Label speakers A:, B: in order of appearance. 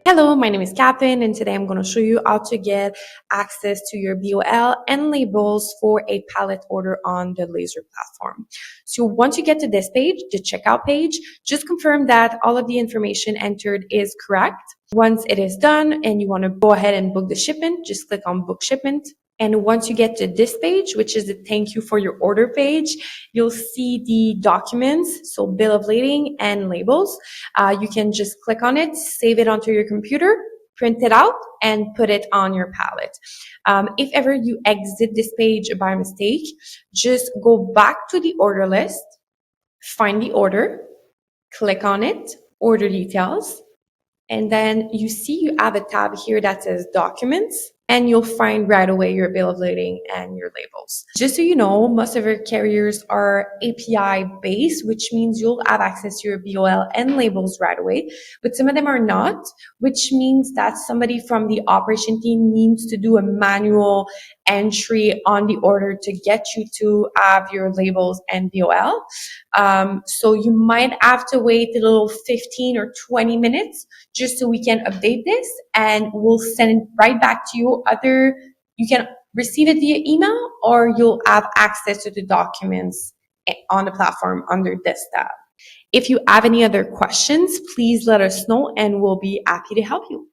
A: Hello, my name is Catherine, and today I'm going to show you how to get access to your BOL and labels for a pallet order on the Lazr platform. So once you get to this page, the checkout page, just confirm that all of the information entered is correct. Once it is done and you want to go ahead and book the shipment, just click on book shipment. And once you get to this page, which is the thank you for your order page, you'll see the documents, so bill of lading and labels. You can just click on it, save it onto your computer, print it out, and put it on your pallet. If ever you exit this page by mistake, just go back to the order list, find the order, click on it, order details, and then you see you have a tab here that says documents, and you'll find right away your bill of lading and your labels. Just so you know, most of our carriers are API based, which means you'll have access to your BOL and labels right away, but some of them are not, which means that somebody from the operation team needs to do a manual entry on the order to get you to have your labels and BOL. So you might have to wait a little 15 or 20 minutes just so we can update this, and we'll send it right back to you. Either you can receive it via email or you'll have access to the documents on the platform under this tab. If you have any other questions, please let us know and we'll be happy to help you.